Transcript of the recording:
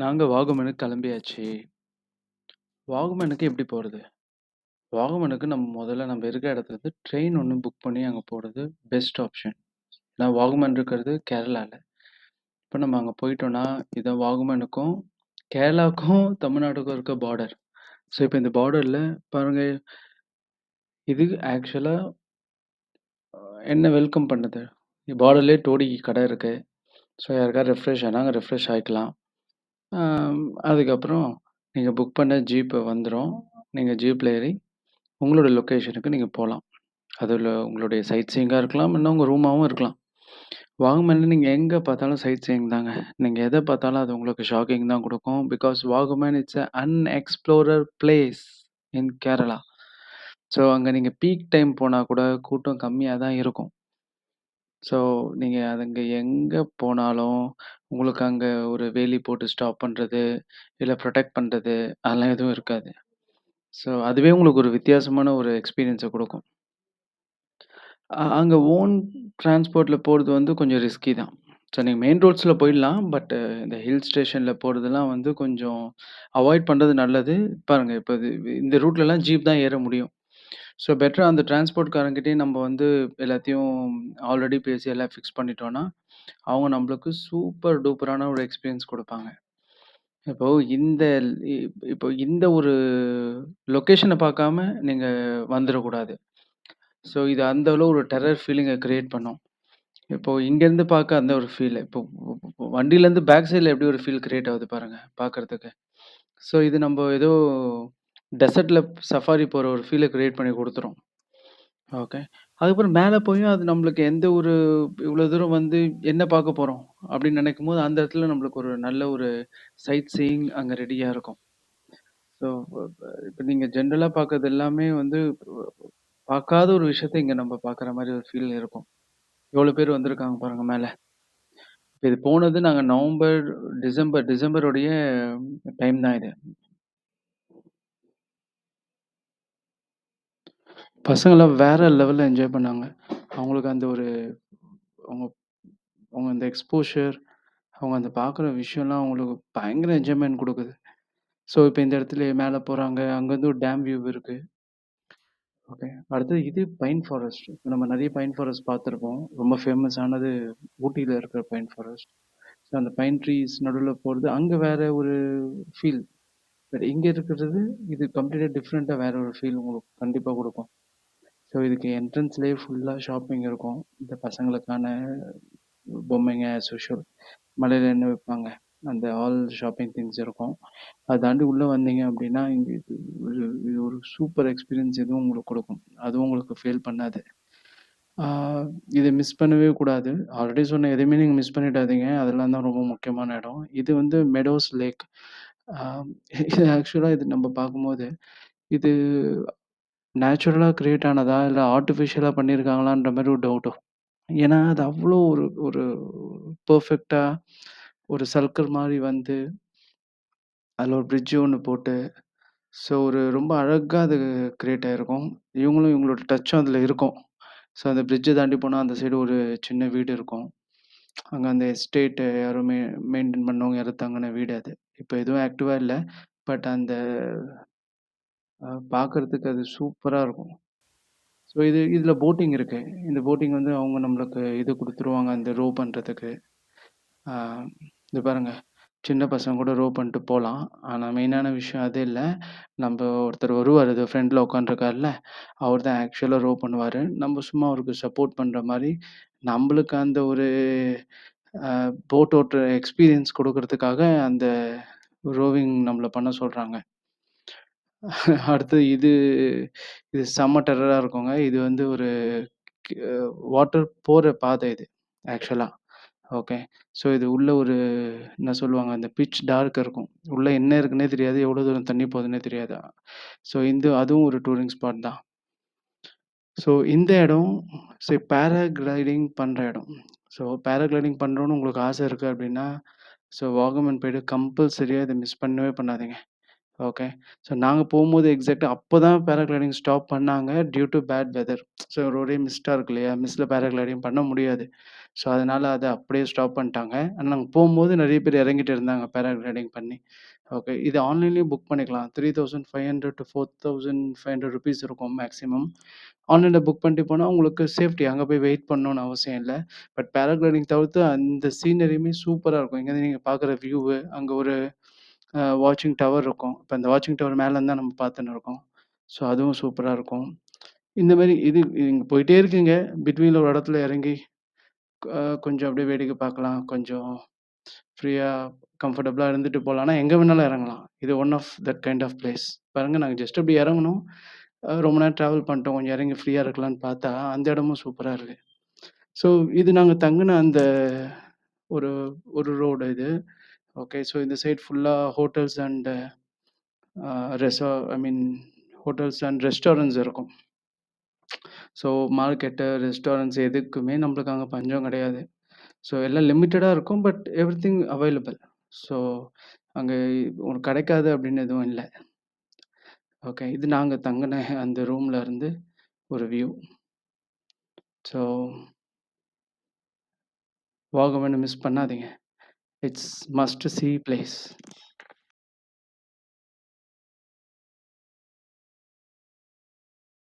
நாங்க வாகமனுக்கு கிளம்பியாச்சு. வாகமனுக்கு எப்படி போறது? வாகமனுக்கு நம்ம இருக்க இடத்துலருந்து ட்ரெயின் ஒண்ணு புக் பண்ணி அங்க போறது பெஸ்ட் ஆப்ஷன். ஏன்னா வாகமன் இருக்கிறது கேரளால. இப்ப நம்ம அங்க போயிட்டோம்னா, இதான் வாகமனுக்கும், கேரளாவுக்கும், தமிழ்நாட்டுக்கும் இருக்க பார்டர். ஸோ இப்ப இந்த பார்டர்ல பாருங்க, இது ஆக்சுவலா என்ன வெல்கம் பண்ணுது. பார்டர்லயே டோடி கடை இருக்கு. ஸோ யாருக்காவது ரெஃப்ரெஷ் ஆனா அங்க ரெஃப்ரெஷ் ஆயிக்கலாம். ஆம், அதுக்கப்புறம் நீங்க புக் பண்ண ஜீப் வந்துரும். நீங்க ஜீப்ல ஏறி உங்களோட லொக்கேஷனுக்கு நீங்க போலாம். அதுல உங்களுடைய சைட் சீயிங்கா இருக்கலாம். இல்ல உங்க ரூமாவும் இருக்கலாம். வாகமன்ல நீங்க எங்க பார்த்தாலும் சைட் சீயிங் தாங்க. நீங்க எத பார்த்தாலும் அது உங்களுக்கு ஷாக்கிங் தான் குடுக்கும். Because Vagamon it's a unexplored place in Kerala. So அங்க நீங்க பீக் டைம் போனா கூட கூட்டம் கம்மியா தான் இருக்கும். ஸோ நீங்க அங்க எங்க போனாலும், உங்களுக்கு அங்க ஒரு வேலி போட்டு ஸ்டாப் பண்றது, இல்ல புரொடெக்ட் பண்றது அதெல்லாம் எதுவும் இருக்காது. ஸோ அதுவே உங்களுக்கு ஒரு வித்தியாசமான ஒரு எக்ஸ்பீரியன்ஸ குடுக்கும். அங்க ஓன் டிரான்ஸ்போர்ட்ல போறது வந்து கொஞ்சம் ரிஸ்கி தான். ஸோ நீங்க மெயின் ரோட்ஸ்ல போயிடலாம். பட் இந்த ஹில் ஸ்டேஷன்ல போறதெல்லாம் வந்து கொஞ்சம் அவாய்ட் பண்றது நல்லது. பாருங்க இப்ப இந்த ரூட்லலாம் ஜீப் தான் ஏற முடியும். ஸோ பெட்டரா அந்த டிரான்ஸ்போர்ட்காரங்கிட்டயே நம்ம வந்து எல்லாத்தையும் ஆல்ரெடி பேசி எல்லாம் ஃபிக்ஸ் பண்ணிட்டோம்னா, அவங்க நம்மளுக்கு சூப்பர் டூப்பரான ஒரு எக்ஸ்பீரியன்ஸ் குடுப்பாங்க. இப்போ இந்த இ இப்போ இந்த ஒரு லொகேஷன பார்க்காம நீங்க வந்துரக்கூடாது. ஸோ இது அந்த அளவு ஒரு டெரர் ஃபீலிங்க கிரியேட் பண்ணும். இப்போ இங்கேருந்து பார்க்க அந்த ஒரு ஃபீல். இப்போ வண்டியிலேருந்து பேக் சைட்ல எப்படி ஒரு ஃபீல் கிரியேட் ஆகுது பாருங்க, பார்க்கறதுக்கு. ஸோ இது நம்ப ஏதோ டெசர்ட்ல சஃபாரி போற ஒரு ஃபீல கிரியேட் பண்ணி குடுத்துரும். ஓகே. அதுக்கப்புறம் மேல போயும் அது நம்மளுக்கு எந்த ஒரு இவ்வளோ தூரம் வந்து என்ன பார்க்க போறோம்? அப்படின்னு நினைக்கும்போது, அந்த இடத்துல நம்மளுக்கு ஒரு நல்ல ஒரு சைட் சீயிங் அங்க ரெடியா இருக்கும். ஸோ இப்ப நீங்க ஜென்ரலா பார்க்கறது எல்லாமே வந்து பார்க்காத ஒரு விஷயத்த இங்க நம்ம பார்க்குற மாரி ஒரு ஃபீல் இருக்கும். எவ்வளோ பேர் வந்திருக்காங்க பாருங்க மேல. இப்ப இது போனது நாங்க நவம்பர், டிசம்பருடைய டைம் தான் இது. பசங்கலாம் வேற லெவல்ல என்ஜாய் பண்ணாங்க. அவங்களுக்கு அந்த ஒரு அவங்க அவங்க அந்த எக்ஸ்போஷர், அவங்க அந்த பார்க்குற விஷயம்லாம் அவங்களுக்கு பயங்கர என்ஜாய்மென்ட் குடுக்குது. ஸோ, இப்ப இந்த இடத்துல மேல போறாங்க. அங்கருந்து ஒரு டேம் வியூ இருக்கு. ஓகே. அடுத்தது இது பைன் ஃபாரஸ்ட். நம்ம நெறைய பைன் ஃபாரஸ்ட் பார்த்துருப்போம். ரொம்ப ஃபேமஸ் ஆனது ஊட்டியில இருக்கிற பைன் ஃபாரஸ்ட். ஸோ, அந்த பைன் ட்ரீஸ் நடுவுல போறது, அங்க வேற ஒரு ஃபீல். பட் இங்க இருக்கிறது, இது கம்ப்ளீட்டா டிஃபரெண்ட்டா வேற ஒரு ஃபீல் உங்களுக்கு கண்டிப்பா குடுக்கும். ஸோ, இதுக்கு என்ட்ரன்ஸ்லயே ஃபுல்லா ஷாப்பிங் இருக்கும். இந்த பசங்களுக்கான பொம்மைங்க ஆஸ் யூசுவல். மலையில என்ன விப்பாங்க? அந்த ஆல் ஷாப்பிங் திங்ஸ் இருக்கும். அத தாண்டி உள்ள வந்தீங்க அப்டின்னா, இங்க இது ஒரு சூப்பர் எக்ஸ்பீரியன்ஸ் இதுவும் உங்களுக்கு குடுக்கும். அதுவும் உங்களுக்கு ஃபெயில் பண்ணாது. ஆ இத மிஸ் பண்ணவே கூடாது. ஆல்ரெடி சொன்ன எதையுமே நீங்க மிஸ் பண்ணிடாதீங்க. அதெல்லாம் தான் ரொம்ப முக்கியமான இடம். இது வந்து மெடோஸ் லேக். ஆ இது ஆக்சுவலா இது நம்ம பார்க்கும்போது, இது நேச்சுரலா கிரியேட் ஆனதா? இல்ல ஆர்ட்டிஃபிஷியலா பண்ணியிருக்காங்களான்ற மாரி ஒரு டவுட் வரும். ஏன்னா, அது அவ்ளோ ஒரு ஒரு பெர்ஃபெக்ட்டா ஒரு சர்க்கிள் மாரி வந்து, அதுல ஒரு பிரிட்ஜ் ஒண்ணு போட்டு, ஸோ ஒரு ரொம்ப அழகா அது கிரியேட் ஆயிருக்கும். இவங்களோட டச்சும் அதுல இருக்கும். ஸோ அந்த பிரிட்ஜ தாண்டி போனா அந்த சைடு ஒரு சின்ன வீடு இருக்கும். அங்க அந்த எஸ்டேட் யாரோ மெயின்டெயின் பண்ணவங்க யாரோ தங்குன வீடு அது. இப்ப எதுவும் ஆக்டிவா இல்ல. பட் அந்த பார்க்கறதுக்கு அது சூப்பரா இருக்கும். ஸோ இதுல போட்டிங் இருக்கு. இந்த போட்டிங் வந்து அவங்க நம்மளுக்கு இது குடுத்துருவாங்க, அந்த ரோ பண்றதுக்கு. ஆ இது பாருங்க. சின்ன பசங்க கூட ரோ பண்ணிட்டு போலாம். ஆனா மெயினான விஷயம் அது இல்ல. நம்ப ஒருத்தர் வருவாரு. இதோ ஃப்ரண்ட்ல உட்காந்துருக்காருல்ல, அவர் தான் ஆக்சுவலா ரோ பண்ணுவாரு. நம்ம சும்மா அவருக்கு சப்போர்ட் பண்ற மாரி, நம்பளுக்கு அந்த ஒரு போட் ஓட்டுற எக்ஸ்பீரியன்ஸ் குடுக்கறதுக்காக அந்த ரோவிங் நம்மள பண்ண சொல்றாங்க. அடுத்து இது செம்ம டெரரா இருக்குங்க. இது வந்து ஒரு அ வாட்டர் போற பாதை இது ஆக்சுவலா. ஓகே. ஸோ இது உள்ள ஒரு என்ன சொல்லுவாங்க, அந்த பிட்ச் டார்க் இருக்கும். உள்ள என்ன இருக்குன்னே தெரியாது. எவ்வளோ தூரம் தண்ணி போகுதுன்னே தெரியாது. ஸோ அதுவும் ஒரு டூரிங் ஸ்பாட் தான். ஸோ இந்த இடம் பேராகிளைடிங் பண்ற இடம். ஸோ பேராகிளைடிங் பண்ணணும்னு உங்களுக்கு ஆசை இருக்கு அப்டின்னா, ஸோ வாகமன் போய்ட்டு கம்பல்சரியா இத மிஸ் பண்ணவே பண்ணாதீங்க. ஓகே. ஸோ நாங்க போம்போது எக்ஸாக்ட்டா அப்ப தான் பேராகிளைடிங் ஸ்டாப் பண்ணாங்க. Due to bad weather. So ஒரே மிஸ்ட்டா இருக்கு இல்லையா? மிஸ்ட்ல பேராகிளைடிங் பண்ண முடியாது. ஸோ அதனால அத அப்படியே ஸ்டாப் பண்ணிட்டாங்க. ஆனா நாங்க போம்போது நெறைய பேர் இறங்கிட்டு இருந்தாங்க பேராகிளைடிங் பண்ணி. ஓகே. இது ஆன்லைன்லயும் புக் பண்ணிக்கலாம். 3500 டூ 4500 ரூபீஸ் இருக்கும் மேக்ஸிமம். ஆன்லைன்ல புக் பண்ணிட்டு போனா உங்களுக்கு சேஃப்டி. அங்க போய் வெயிட் பண்ணணும்னு அவசியம் இல்ல. பட் பேராகிளைடிங் தவிர்த்து அந்த சீனரியுமே சூப்பரா இருக்கும். இங்கேருந்து நீங்க பார்க்குற வியூவு, அங்க ஒரு வாட்சிங் டவர் இருக்கும். இப்ப அந்த வாட்சிங் டவர் மேலேருந்து தான் நம்ம பார்த்துன்னு இருக்கோம். ஸோ அதுவும் சூப்பரா இருக்கும். இந்த மாரி இது நீங்க போயிட்டே இருக்கீங்க. பிட்வீன்ல ஒரு இடத்துல இறங்கி கொஞ்சம் அப்படியே வேடிக்கை பார்க்கலாம். கொஞ்சம் ஃப்ரீயா, கம்ஃபர்டபுளா இருந்துட்டு போலாம். ஆனா எங்க வேணாலும் இறங்கலாம். இது one of that kind of place. பாருங்க நாங்க ஜஸ்ட் அப்படி இறங்குனோம். ரொம்ப நேரம் டிராவல் பண்ணிட்டோம். கொஞ்சம் இறங்கி ஃப்ரீயா இருக்கலாம்ன்னு பார்த்தா, அந்த இடமும் சூப்பரா இருக்கு. ஸோ இது நாங்க தங்குன அந்த ஒரு ஒரு ரோடு இது. ஓகே. ஸோ இந்த சைட் ஃபுல்லா hotels and I mean hotels and restaurants இருக்கும். ஸோ மார்க்கெட்டு, ரெஸ்டாரண்ட்ஸ் எதுக்குமே நம்மளுக்கு அங்க பஞ்சம் கிடையாது. ஸோ எல்லாம் லிமிட்டடா இருக்கும். But everything available. ஸோ அங்க உனக்கு கிடைக்காது அப்படின்னு எதுவும் இல்ல. ஓகே. இது நாங்க தங்குன அந்த ரூம்ல இருந்து ஒரு வியூ. ஸோ வாகமன மிஸ் பண்ணாதீங்க. It's must see place.